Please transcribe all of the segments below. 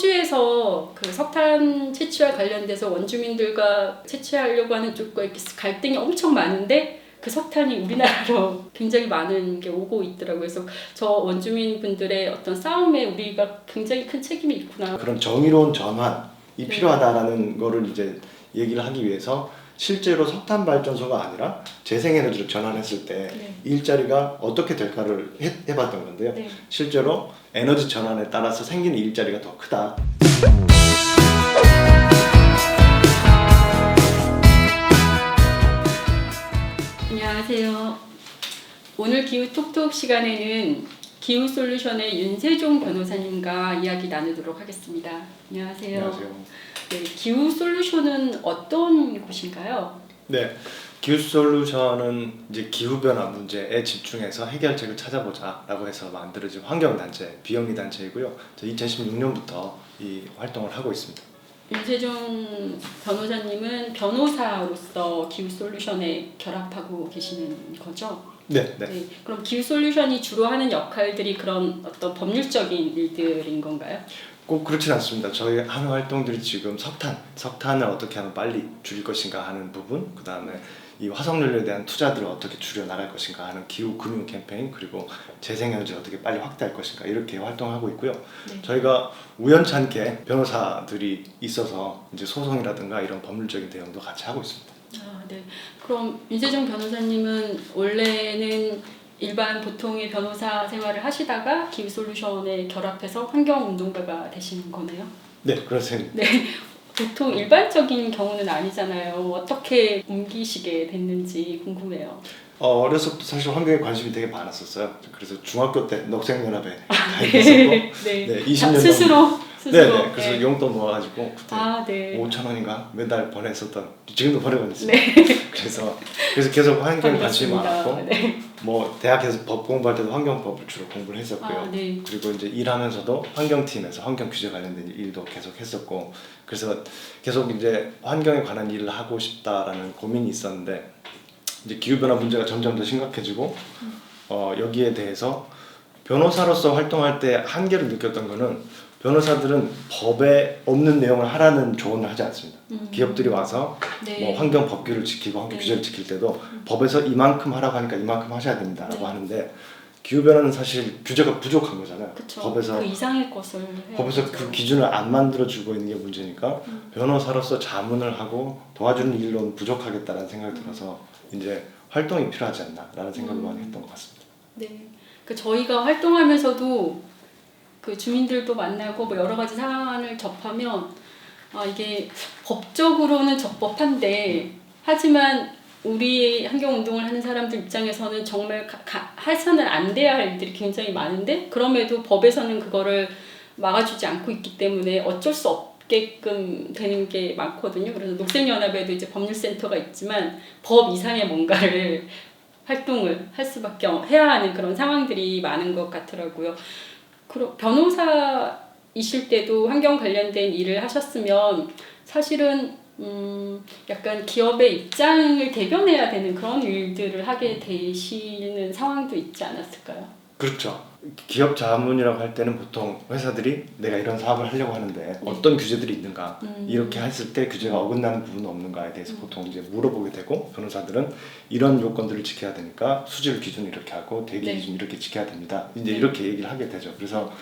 호주에서 그 석탄 채취와 관련돼서 원주민들과 채취하려고 하는 쪽과 이렇게 갈등이 엄청 많은데 그 석탄이 우리나라로 굉장히 많은 게 오고 있더라고요. 그래서 저 원주민 분들의 어떤 싸움에 우리가 굉장히 큰 책임이 있구나. 그런 정의로운 전환이 필요하다라는 거를 이제 얘기를 하기 위해서 실제로 석탄 발전소가 아니라 재생에너지로 전환했을 때 일자리가 어떻게 될까를 해봤던 건데요. 실제로 에너지 전환에 따라서 생기는 일자리가 더 크다. 안녕하세요. 오늘 기후 톡톡 시간에는 기후 솔루션의 윤세종 변호사님과 이야기 나누도록 하겠습니다. 안녕하세요. 안녕하세요. 네, 기후 솔루션은 어떤 곳인가요? 네, 기후 솔루션은 이제 기후 변화 문제에 집중해서 해결책을 찾아보자라고 해서 만들어진 환경 단체, 비영리 단체이고요. 2016년부터 이 활동을 하고 있습니다. 윤세종 변호사님은 변호사로서 기후 솔루션에 결합하고 계시는 거죠? 네. 네. 그럼 기후 솔루션이 주로 하는 역할들이 그런 어떤 법률적인 일들인 건가요? 꼭 그렇진 않습니다. 저희 하는 활동들이 지금 석탄을 어떻게 하면 빨리 줄일 것인가 하는 부분, 그 다음에 이 화석연료에 대한 투자들을 어떻게 줄여 나갈 것인가 하는 기후 금융 캠페인, 그리고 재생에너지를 어떻게 빨리 확대할 것인가 이렇게 활동하고 있고요. 저희가 우연찮게 변호사들이 있어서 이제 소송이라든가 이런 법률적인 대응도 같이 하고 있습니다. 네. 그럼 윤세종 변호사님은 원래는 일반 보통의 변호사 생활을 하시다가 기후 솔루션에 결합해서 환경운동가가 되시는 거네요? 네, 그렇습니다. 네. 보통 일반적인 경우는 아니잖아요. 어떻게 옮기시게 됐는지 궁금해요. 어려서부터 사실 환경에 관심이 되게 많았었어요. 그래서 중학교 때 녹색연합에 가입했었고, 네. 20년 스스로. 네. 그래서 용돈 모아가지고 그때 네. 5,000원인가 매달 보냈었던, 지금도 보내고 있습니다. 네. 그래서 계속 환경에 관심이 반갑습니다. 많았고, 뭐 대학에서 법 공부할 때도 환경법을 주로 공부를 했었고요. 네. 그리고 이제 일하면서도 환경팀에서 환경 규제 관련된 일도 계속 했었고, 그래서 계속 이제 환경에 관한 일을 하고 싶다라는 고민이 있었는데, 이제 기후변화 문제가 점점 더 심각해지고, 여기에 대해서 변호사로서 활동할 때 한계를 느꼈던 거는, 변호사들은 법에 없는 내용을 하라는 조언을 하지 않습니다. 기업들이 와서 뭐 환경 법규를 지키고 환경 규제를 지킬 때도 법에서 이만큼 하라고 하니까 이만큼 하셔야 된다라고 하는데, 기후변화는 사실 규제가 부족한 거잖아요. 그쵸. 법에서 그 이상의 것을 법에서 그 기준을 안 만들어주고 있는 게 문제니까 변호사로서 자문을 하고 도와주는 일로는 부족하겠다라는 생각이 들어서 이제 활동이 필요하지 않나라는 생각을 많이 했던 것 같습니다. 네. 그 저희가 활동하면서도 그 주민들도 만나고 뭐 여러 가지 사안을 접하면 이게 법적으로는 적법한데, 하지만 우리 환경운동을 하는 사람들 입장에서는 정말 해서는 안 돼야 할 일들이 굉장히 많은데, 그럼에도 법에서는 그거를 막아주지 않고 있기 때문에 어쩔 수 없게끔 되는 게 많거든요. 그래서 녹색연합에도 이제 법률센터가 있지만 법 이상의 뭔가를 활동을 할 수밖에 해야 하는 그런 상황들이 많은 것 같더라고요. 변호사이실 때도 환경 관련된 일을 하셨으면 사실은 약간 기업의 입장을 대변해야 되는 그런 일들을 하게 되시는 상황도 있지 않았을까요? 그렇죠. 기업 자문이라고 할 때는 보통 회사들이 내가 이런 사업을 하려고 하는데 어떤 규제들이 있는가, 이렇게 했을 때 규제가 어긋나는 부분은 없는가에 대해서 보통 이제 물어보게 되고, 변호사들은 이런 요건들을 지켜야 되니까 수질 기준 이렇게 하고 대기 기준 이렇게 지켜야 됩니다. 이제 이렇게 얘기를 하게 되죠. 그래서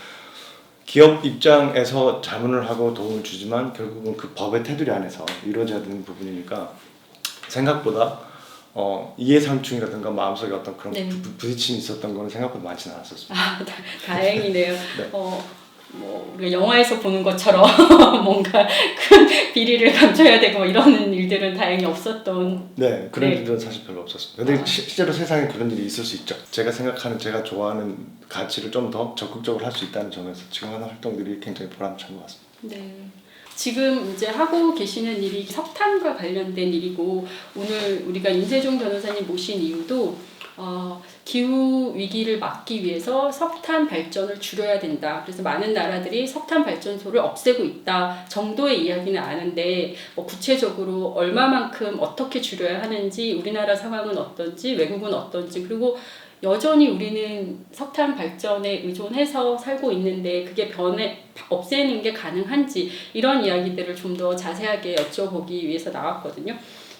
기업 입장에서 자문을 하고 도움을 주지만 결국은 그 법의 테두리 안에서 이루어져야 되는 부분이니까, 생각보다 이해상충이라든가 마음속에 어떤 그런 부딪힘이 있었던 거는 생각보다 많지는 않았었습니다. 다행이네요. 뭐 우리가 영화에서 보는 것처럼 뭔가 큰 비리를 감춰야 되고 뭐 이런 일들은 다행히 없었던. 네, 그런 일들은 사실 별로 없었습니다. 근데 실제로 세상에 그런 일이 있을 수 있죠. 제가 생각하는, 제가 좋아하는 가치를 좀 더 적극적으로 할 수 있다는 점에서 지금 하는 활동들이 굉장히 보람찬 것 같습니다. 네. 지금 이제 하고 계시는 일이 석탄과 관련된 일이고, 오늘 우리가 윤세종 변호사님 모신 이유도 기후 위기를 막기 위해서 석탄 발전을 줄여야 된다. 그래서 많은 나라들이 석탄 발전소를 없애고 있다 정도의 이야기는 아는데, 구체적으로 얼마만큼 어떻게 줄여야 하는지, 우리나라 상황은 어떤지, 외국은 어떤지, 그리고 여전히 우리는 석탄 발전에 의존해서 살고 있는데 그게 없애는 게 가능한지 이런 이야기들을 좀 더 자세하게 여쭤보기 위해서 나왔거든요.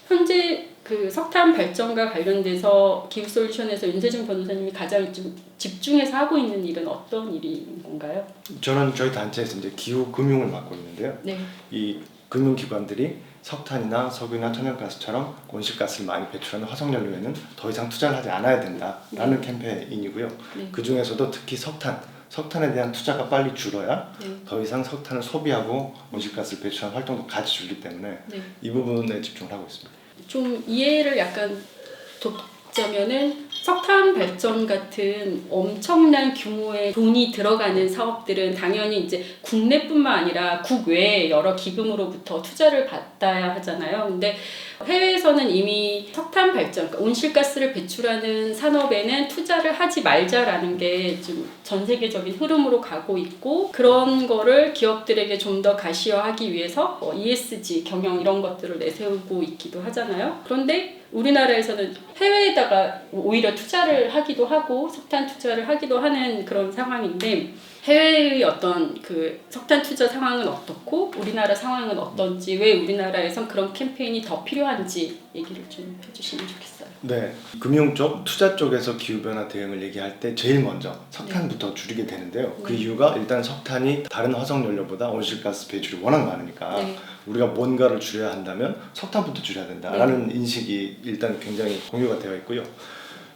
현재 그 석탄 발전과 관련돼서 기후솔루션에서 윤세준 변호사님이 가장 좀 집중해서 하고 있는 일은 어떤 일인 건가요? 저는 저희 단체에서 이제 기후 금융을 맡고 있는데요. 네. 이 금융기관들이 석탄이나 석유나 천연가스처럼 온실가스를 많이 배출하는 화석연료에는 더 이상 투자를 하지 않아야 된다라는 캠페인이고요. 네. 그 중에서도 특히 석탄에 대한 투자가 빨리 줄어야 네. 더 이상 석탄을 소비하고 온실가스를 배출하는 활동도 같이 줄기 때문에 네. 이 부분에 집중을 하고 있습니다. 좀 이해를 약간 돕자면은 석탄 발전 같은 엄청난 규모의 돈이 들어가는 사업들은 당연히 이제 국내뿐만 아니라 국외 여러 기금으로부터 투자를 받아야 하잖아요. 근데 해외에서는 이미 석탄 발전, 그러니까 온실가스를 배출하는 산업에는 투자를 하지 말자라는 게 좀 전 세계적인 흐름으로 가고 있고, 그런 거를 기업들에게 좀 더 가시화하기 위해서 ESG 경영 이런 것들을 내세우고 있기도 하잖아요. 그런데 우리나라에서는 해외에다가 오히려 투자를 하기도 하고 석탄 투자를 하기도 하는 그런 상황인데, 해외의 어떤 그 석탄 투자 상황은 어떻고 우리나라 상황은 어떤지, 왜 우리나라에선 그런 캠페인이 더 필요한지 얘기를 좀 해주시면 좋겠어요. 네, 금융 쪽, 투자 쪽에서 기후변화 대응을 얘기할 때 제일 먼저 석탄부터 줄이게 되는데요. 그 이유가 일단 석탄이 다른 화석연료보다 온실가스 배출이 워낙 많으니까 네. 우리가 뭔가를 줄여야 한다면 석탄부터 줄여야 된다라는 인식이 일단 굉장히 공유가 되어 있고요.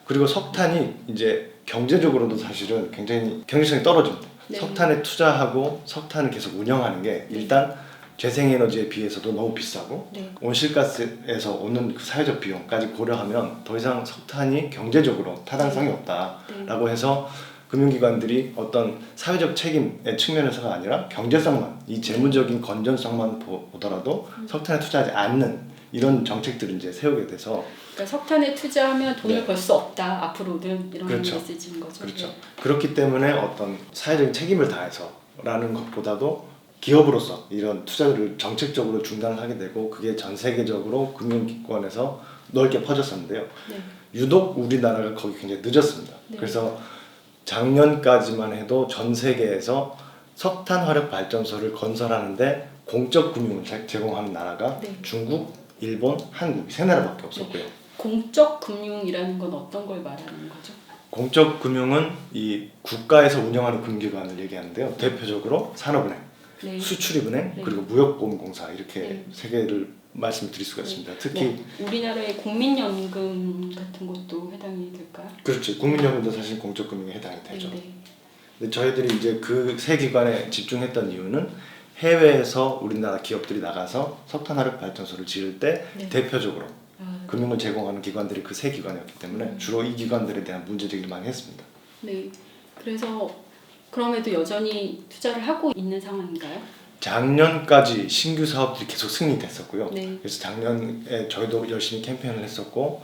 그리고 석탄이 이제 경제적으로도 사실은 굉장히 경제성이 떨어집니다. 네. 석탄에 투자하고 석탄을 계속 운영하는 게 일단 재생에너지에 비해서도 너무 비싸고 네. 온실가스에서 오는 그 사회적 비용까지 고려하면 더 이상 석탄이 경제적으로 타당성이 없다라고 해서 금융기관들이 어떤 사회적 책임의 측면에서가 아니라 경제성만, 이 재무적인 건전성만 보더라도 석탄에 투자하지 않는 이런 정책들을 이제 세우게 돼서, 그러니까 석탄에 투자하면 돈을 네. 벌 수 없다 앞으로는, 이런 그렇죠. 메시지인 거죠. 그렇죠. 네. 그렇기 때문에 어떤 사회적인 책임을 다해서라는 것보다도 기업으로서 이런 투자를 정책적으로 중단을 하게 되고, 그게 전 세계적으로 금융기관에서 넓게 퍼졌었는데요. 네. 유독 우리나라가 거기 굉장히 늦었습니다. 네. 그래서 작년까지만 해도 전 세계에서 석탄 화력 발전소를 건설하는데 공적 금융을 제공하는 나라가 네. 중국, 일본, 한국 세 나라밖에 없었고요. 공적 금융이라는 건 어떤 걸 말하는 거죠? 공적 금융은 이 국가에서 운영하는 금융기관을 얘기하는데요. 대표적으로 산업은행, 네. 수출입은행, 네. 그리고 무역보험공사, 이렇게 네. 세 개를 말씀드릴 수가 있습니다. 특히 뭐, 우리나라의 국민연금 같은 것도 해당이 될까요? 그렇죠. 국민연금도 사실 공적 금융에 해당이 되죠. 네. 근데 저희들이 이제 그 세 기관에 집중했던 이유는 해외에서 우리나라 기업들이 나가서 석탄 화력 발전소를 지을 때 네. 대표적으로 아, 금융을 제공하는 기관들이 그 세 기관이었기 때문에 주로 이 기관들에 대한 문제 제기를 많이 했습니다. 네. 그래서 그럼에도 여전히 투자를 하고 있는 상황인가요? 작년까지 신규 사업들이 계속 승인됐었고요. 네. 그래서 작년에 저희도 열심히 캠페인을 했었고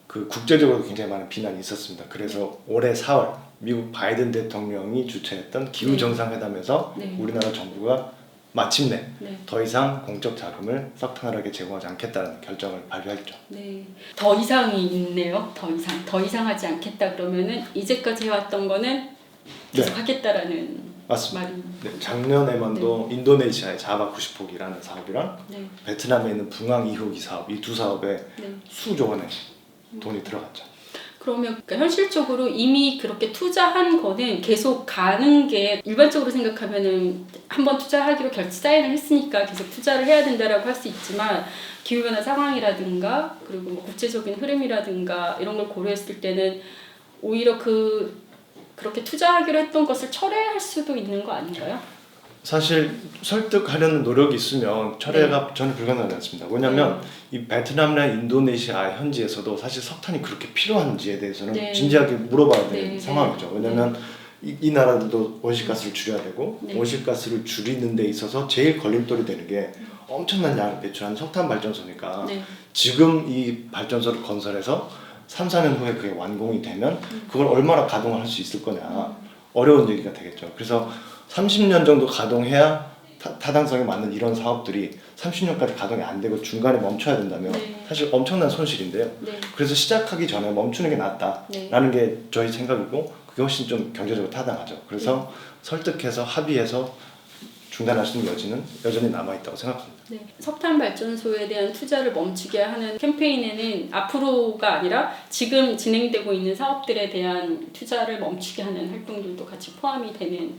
그 국제적으로 굉장히 많은 비난이 있었습니다. 그래서 올해 4월 미국 바이든 대통령이 주최했던 기후 정상회담에서 네. 우리나라 정부가 마침내 네. 더 이상 공적 자금을 석탄화력에 제공하지 않겠다는 결정을 발표했죠. 네. 더 이상이 있네요. 더 이상 하지 않겠다 그러면은 이제까지 해왔던 거는 계속 네. 하겠다라는 맞습니다. 말이. 네, 작년에만도 인도네시아의 자바 90호기라는 사업이랑 네. 베트남에 있는 붕앙 2호기 사업, 이 두 사업에 네. 수조 원의 돈이 들어갔죠. 그러면 그러니까 현실적으로 이미 그렇게 투자한 거는 계속 가는 게, 일반적으로 생각하면은 한번 투자하기로 사인을 했으니까 계속 투자를 해야 된다라고 할 수 있지만, 기후변화 상황이라든가 그리고 뭐 국제적인 흐름이라든가 이런 걸 고려했을 때는 오히려 그렇게 투자하기로 했던 것을 철회할 수도 있는 거 아닌가요? 사실 설득하려는 노력이 있으면 철회가 저는 불가능하지 않습니다. 왜냐하면 이 베트남이나 인도네시아 현지에서도 사실 석탄이 그렇게 필요한지에 대해서는 네. 진지하게 물어봐야 되는 네. 상황이죠. 왜냐하면 이 나라들도 온실가스를 줄여야 되고 네. 온실가스를 줄이는 데 있어서 제일 걸림돌이 되는 게 엄청난 양을 배출하는 석탄 발전소니까 네. 지금 이 발전소를 건설해서 3, 4년 후에 그게 완공이 되면 그걸 얼마나 가동을 할 수 있을 거냐, 어려운 얘기가 되겠죠. 그래서 30년 정도 가동해야 타당성에 맞는 이런 사업들이 30년까지 가동이 안 되고 중간에 멈춰야 된다면 네. 사실 엄청난 손실인데요. 네. 그래서 시작하기 전에 멈추는 게 낫다라는 게 저희 생각이고 그게 훨씬 좀 경제적으로 타당하죠. 그래서 설득해서 합의해서 중단할 수 있는 여지는 여전히 남아있다고 생각합니다. 네. 석탄 발전소에 대한 투자를 멈추게 하는 캠페인에는 앞으로가 아니라 지금 진행되고 있는 사업들에 대한 투자를 멈추게 하는 활동들도 같이 포함이 되는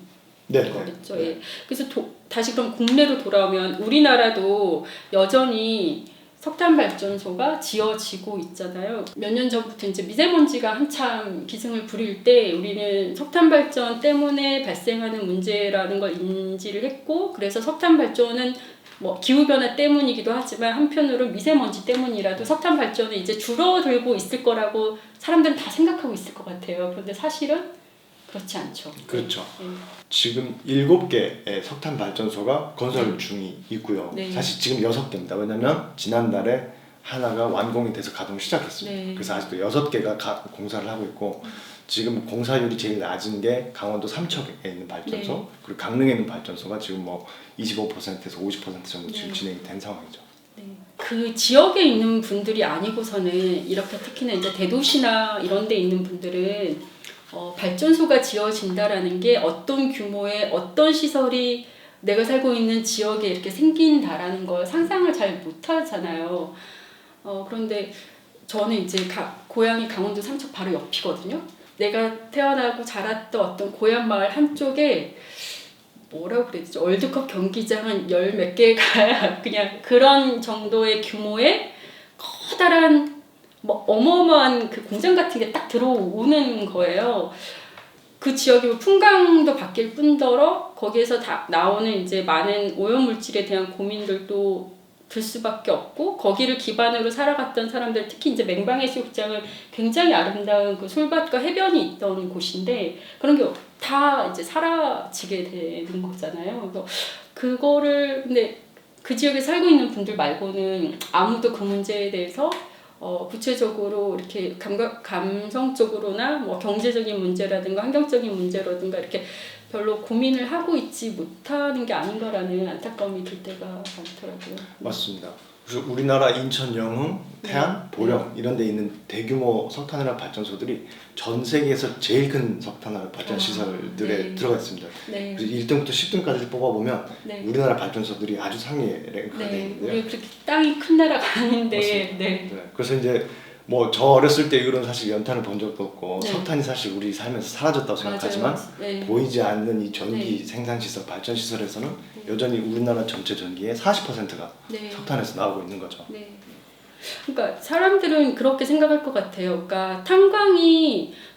거겠죠. 네. 예. 그래서 다시 그럼 국내로 돌아오면 우리나라도 여전히 석탄 발전소가 지어지고 있잖아요. 몇 년 전부터 이제 미세먼지가 한참 기승을 부릴 때 우리는 석탄 발전 때문에 발생하는 문제라는 걸 인지를 했고, 그래서 석탄 발전은 뭐 기후 변화 때문이기도 하지만 한편으로 미세먼지 때문이라도 석탄 발전은 이제 줄어들고 있을 거라고 사람들은 다 생각하고 있을 것 같아요. 그런데 사실은 그렇지 않죠. 그렇죠. 네. 지금 7개의 석탄 발전소가 건설 네. 중이 있고요. 네. 사실 지금 6개입니다. 왜냐면 지난달에 하나가 완공이 돼서 가동을 시작했습니다. 네. 그래서 아직도 6개가 공사를 하고 있고 지금 공사율이 제일 낮은 게 강원도 삼척에 있는 발전소, 네. 그리고 강릉에 있는 발전소가 지금 뭐 25%에서 50% 정도 지금 네. 진행이 된 상황이죠. 네. 그 지역에 있는 분들이 아니고서는 이렇게 특히나 이제 대도시나 이런 데 있는 분들은 발전소가 지어진다라는 게 어떤 규모의 어떤 시설이 내가 살고 있는 지역에 이렇게 생긴다라는 걸 상상을 잘 못하잖아요. 그런데 저는 이제 고향이 강원도 삼척 바로 옆이거든요. 내가 태어나고 자랐던 어떤 고향 마을 한쪽에 뭐라고 그래야 되지? 월드컵 경기장은 열 몇 개가 그냥 그런 정도의 규모의 커다란 뭐 어마어마한 그 공장 같은 게 딱 들어오는 거예요. 그 지역이 풍광도 바뀔 뿐더러 거기에서 다 나오는 이제 많은 오염물질에 대한 고민들도 들 수밖에 없고, 거기를 기반으로 살아갔던 사람들, 특히 이제 맹방해수욕장은 굉장히 아름다운 그 솔밭과 해변이 있던 곳인데 그런 게 다 이제 사라지게 되는 거잖아요. 그래서 그거를 근데 그 지역에 살고 있는 분들 말고는 아무도 그 문제에 대해서 구체적으로 이렇게 감성적으로나 뭐 경제적인 문제라든가 환경적인 문제라든가 이렇게 별로 고민을 하고 있지 못하는 게 아닌가라는 안타까움이 들 때가 많더라고요. 맞습니다. 그래서 우리나라 인천, 영흥, 태안, 보령 이런 데 있는 대규모 석탄화력 발전소들이 전 세계에서 제일 큰 석탄화력 발전 시설들에 들어가 있습니다. 네. 그래서 1등부터 10등까지 뽑아보면 네. 우리나라 발전소들이 아주 상위에 랭크가 되어 네. 있는데요. 우리 그렇게 땅이 큰 나라가 아닌데. 맞습니다. 네. 네. 그래서 이제 뭐 저 어렸을 때 이후로는 사실 연탄을 본 적도 없고 네. 석탄이 사실 우리 삶에서 사라졌다고 생각하지만 네. 보이지 않는 이 전기 네. 생산시설, 발전시설에서는 여전히 우리나라 전체 전기의 40%가 네. 석탄에서 나오고 있는 거죠. 네. 그러니까 사람들은 그렇게 생각할 것 같아요. 그러니까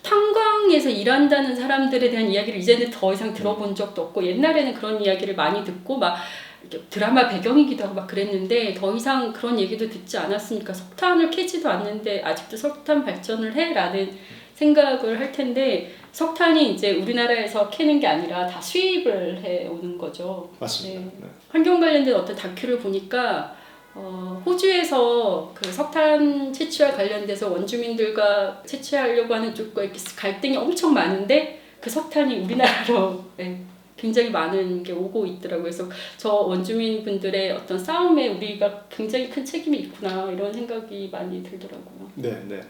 탄광에서 일한다는 사람들에 대한 이야기를 이제는 더 이상 들어본 적도 없고, 옛날에는 그런 이야기를 많이 듣고 막 이렇게 드라마 배경이기도 하고 막 그랬는데 더 이상 그런 얘기도 듣지 않았으니까 석탄을 캐지도 않는데 아직도 석탄 발전을 해라는 생각을 할 텐데, 석탄이 이제 우리나라에서 캐는 게 아니라 다 수입을 해 오는 거죠. 맞습니다. 네. 네. 환경 관련된 어떤 다큐를 보니까 호주에서 그 석탄 채취와 관련돼서 원주민들과 채취하려고 하는 쪽과 이렇게 갈등이 엄청 많은데 그 석탄이 우리나라로 굉장히 많은 게 오고 있더라고요. 그래서 저 원주민 분들의 어떤 싸움에 우리가 굉장히 큰 책임이 있구나 이런 생각이 많이 들더라고요. 네, 네.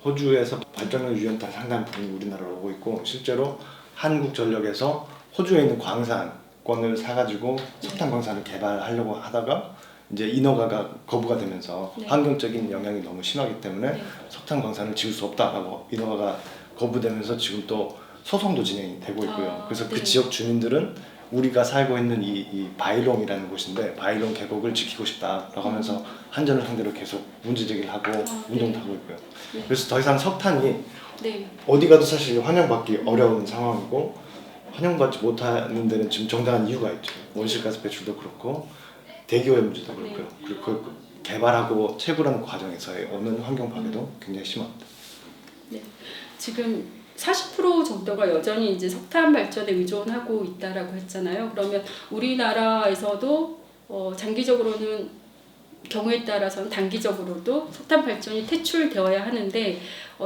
호주에서 발전용 유연탄 상당 부분이 우리나라로 오고 있고, 실제로 한국전력에서 호주에 있는 광산권을 사가지고 석탄 광산을 개발하려고 하다가 이제 인허가가 거부가 되면서 네. 환경적인 영향이 너무 심하기 때문에 네. 석탄 광산을 지을 수 없다라고 인허가가 거부되면서 지금 또 소송도 진행이 되고 있고요. 그래서 그 네. 지역 주민들은 우리가 살고 있는 이 바이롱이라는 곳인데 바이롱 계곡을 지키고 싶다라고 하면서 한전을 상대로 계속 문제 제기를 하고 운동도 하고 있고요. 네. 그래서 더 이상 석탄이 네. 어디 가도 사실 환영받기 어려운 상황이고, 환영받지 못하는 데는 지금 정당한 이유가 있죠. 온실가스 배출도 그렇고 대기오염 문제도 그렇고요. 네. 그리고 그 개발하고 채굴하는 과정에서의 오는 환경 파괴도 굉장히 심합니다. 네. 지금 40% 정도가 여전히 이제 석탄 발전에 의존하고 있다라고 했잖아요. 그러면 우리나라에서도 장기적으로는 경우에 따라서는 단기적으로도 석탄 발전이 퇴출되어야 하는데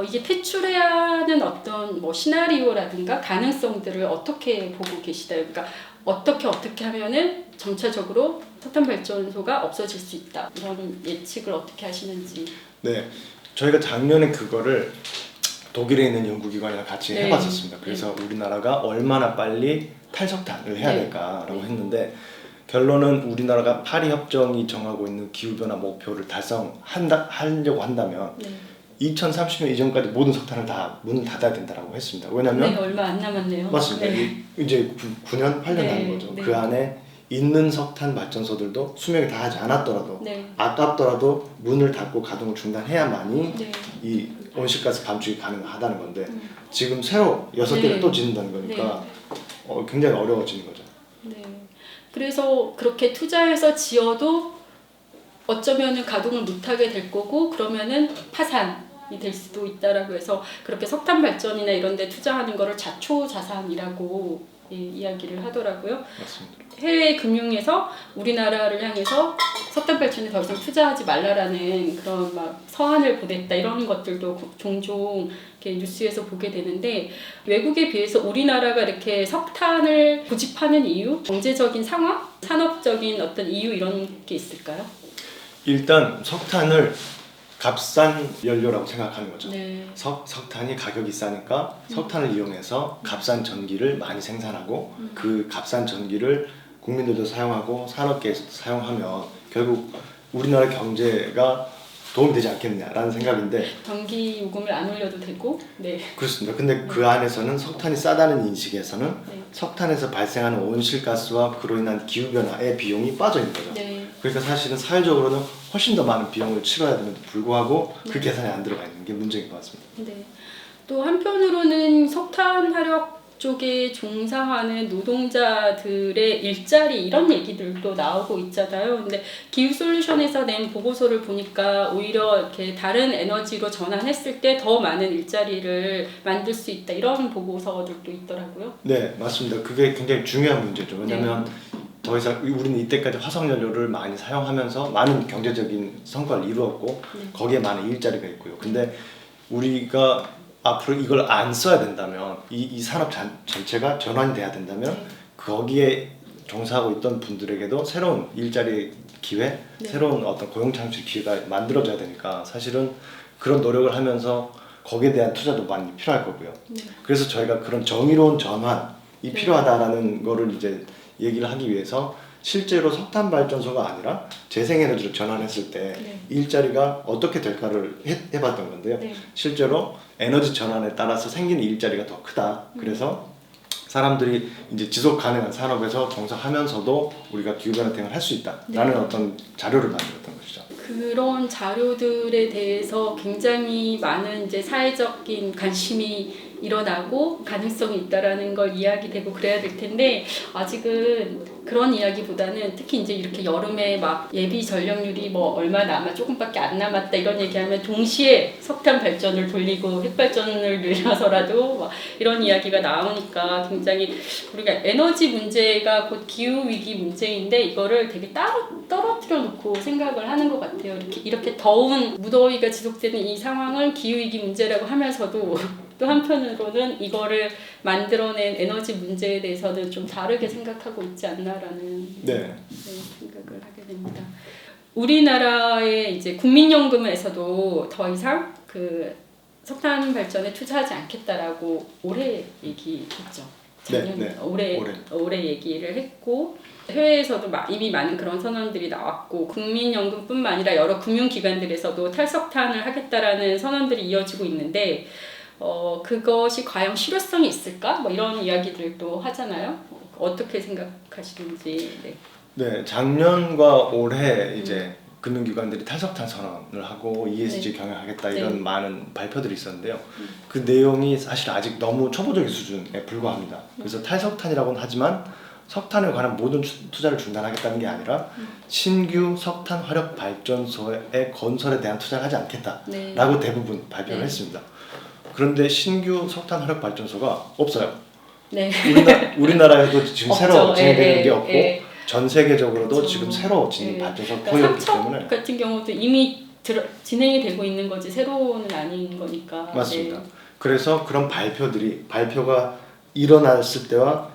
이게 퇴출해야 하는 어떤 뭐 시나리오라든가 가능성들을 어떻게 보고 계시나요? 그러니까 어떻게 하면은 점차적으로 석탄 발전소가 없어질 수 있다. 이런 예측을 어떻게 하시는지. 네, 저희가 작년에 그거를 독일에 있는 연구기관이랑 같이 네. 해봤었습니다. 그래서 우리나라가 얼마나 빨리 탈석탄을 해야 네. 될까라고 했는데 결론은 우리나라가 파리 협정이 정하고 있는 기후변화 목표를 하려고 한다면 네. 2030년 이전까지 모든 석탄을 다 문을 닫아야 된다라고 했습니다. 왜냐하면 네, 얼마 안 남았네요. 맞습니다. 네. 이제 9년, 8년 네, 남은 거죠. 네. 그 안에 있는 석탄 발전소들도 수명이 다하지 않았더라도 네. 아깝더라도 문을 닫고 가동을 중단해야만이 네. 이 온실가스 감축이 가능하다는 건데 지금 새로 6개를 네. 또 짓는다는 거니까 굉장히 어려워지는 거죠. 네. 그래서 그렇게 투자해서 지어도 어쩌면은 가동을 못하게 될 거고 그러면은 파산이 될 수도 있다라고 해서 그렇게 석탄 발전이나 이런 데 투자하는 거를 자초자산이라고 이야기를 하더라고요. 맞습니다. 해외 금융에서 우리나라를 향해서 석탄 발전에 더 이상 투자하지 말라라는 그런 막 서한을 보냈다 이런 것들도 종종 이렇게 뉴스에서 보게 되는데 외국에 비해서 우리나라가 이렇게 석탄을 고집하는 이유, 경제적인 상황, 산업적인 어떤 이유 이런 게 있을까요? 일단 석탄을 값싼 연료라고 생각하는 거죠. 네. 석탄이 가격이 싸니까 석탄을 이용해서 값싼 전기를 많이 생산하고 그 값싼 전기를 국민들도 사용하고 산업계에서도 사용하면 결국 우리나라 경제가 도움이 되지 않겠냐라는 생각인데 전기 요금을 안 올려도 되고, 네. 그렇습니다. 근데 그 안에서는 석탄이 싸다는 인식에서는 네. 석탄에서 발생하는 온실가스와 그로 인한 기후변화의 비용이 빠져 있는 거죠. 네. 그러니까 사실은 사회적으로는 훨씬 더 많은 비용을 치러야 됨에도 불구하고 그 계산이 안 들어가 있는 게 문제인 것 같습니다. 네. 또 한편으로는 석탄 화력 쪽에 종사하는 노동자들의 일자리 이런 얘기들도 나오고 있잖아요. 근데 기후솔루션에서 낸 보고서를 보니까 오히려 이렇게 다른 에너지로 전환했을 때 더 많은 일자리를 만들 수 있다 이런 보고서들도 있더라고요. 네, 맞습니다. 그게 굉장히 중요한 문제죠. 왜냐하면 더 이상 우리는 이때까지 화석연료를 많이 사용하면서 많은 경제적인 성과를 이루었고 거기에 많은 일자리가 있고요. 근데 우리가 앞으로 이걸 안 써야 된다면 이 산업 전체가 전환이 돼야 된다면 거기에 종사하고 있던 분들에게도 새로운 일자리 기회, 새로운 어떤 고용 창출 기회가 만들어져야 되니까 사실은 그런 노력을 하면서 거기에 대한 투자도 많이 필요할 거고요. 그래서 저희가 그런 정의로운 전환이 필요하다라는 거를 이제 얘기를 하기 위해서 실제로 석탄 발전소가 아니라 재생에너지로 전환했을 때 일자리가 어떻게 될까를 해봤던 건데요. 실제로 에너지 전환에 따라서 생기는 일자리가 더 크다. 그래서 사람들이 이제 지속 가능한 산업에서 종사하면서도 우리가 기후변화 대응을 할 수 있다라는 어떤 자료를 만들었던 것이죠. 그런 자료들에 대해서 굉장히 많은 이제 사회적인 관심이 일어나고 가능성이 있다라는 걸 이야기되고 그래야 될 텐데 아직은 그런 이야기보다는 특히 이제 이렇게 여름에 막 예비 전력률이 뭐 얼마 조금밖에 안 남았다 이런 얘기하면 동시에 석탄 발전을 돌리고 핵 발전을 늘려서라도 막 이런 이야기가 나오니까 굉장히 우리가 에너지 문제가 곧 기후 위기 문제인데 이거를 되게 따로 떨어뜨려 놓고 생각을 하는 것 같아요. 이렇게 더운 무더위가 지속되는 이 상황을 기후 위기 문제라고 하면서도 또 한편으로는 이거를 만들어낸 에너지 문제에 대해서는 좀 다르게 생각하고 있지 않나라는 생각을 하게 됩니다. 우리나라의 이제 국민연금에서도 더 이상 그 석탄 발전에 투자하지 않겠다라고 올해 얘기했죠. 작년 올해 얘기를 했고 해외에서도 이미 많은 그런 선언들이 나왔고 국민연금뿐만 아니라 여러 금융기관들에서도 탈석탄을 하겠다라는 선언들이 이어지고 있는데 그것이 과연 실효성이 있을까? 뭐 이런 이야기들도 하잖아요. 어떻게 생각하시는지. 네, 작년과 올해 이제 금융기관들이 탈석탄 선언을 하고 ESG 경영하겠다 이런 많은 발표들이 있었는데요. 그 내용이 사실 아직 너무 초보적인 수준에 불과합니다. 그래서 탈석탄이라고는 하지만 석탄에 관한 모든 투자를 중단하겠다는 게 아니라 신규 석탄 화력 발전소의 건설에 대한 투자를 하지 않겠다라고 대부분 발표를 했습니다. 그런데 신규 석탄 화력 발전소가 없어요. 우리나라에도 지금 새로 진행되는 게 없고 전 세계적으로도 지금 새로 짓는 발전소가 거의 없기 때문에 삼척 같은 경우도 이미 진행이 되고 있는 거지 새로는 아닌 거니까. 맞습니다. 그래서 그런 발표가 일어났을 때와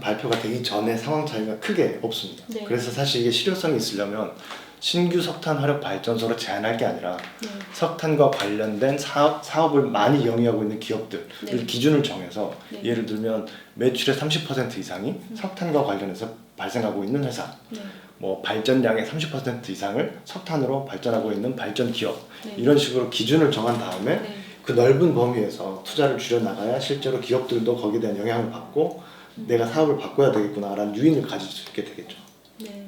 발표가 되기 전에 상황 차이가 크게 없습니다. 네. 그래서 사실 이게 실효성이 있으려면 신규 석탄 화력 발전소로 제한할 게 아니라 네. 석탄과 관련된 사업을 많이 영위하고 있는 기업들을 네. 기준을 정해서 네. 예를 들면 매출의 30% 이상이 석탄과 관련해서 발생하고 있는 회사, 네. 뭐 발전량의 30% 이상을 석탄으로 발전하고 있는 발전 기업, 네. 이런 식으로 기준을 정한 다음에 네. 그 넓은 범위에서 투자를 줄여나가야 실제로 기업들도 거기에 대한 영향을 받고 내가 사업을 바꿔야 되겠구나라는 유인을 가질 수 있게 되겠죠. 네.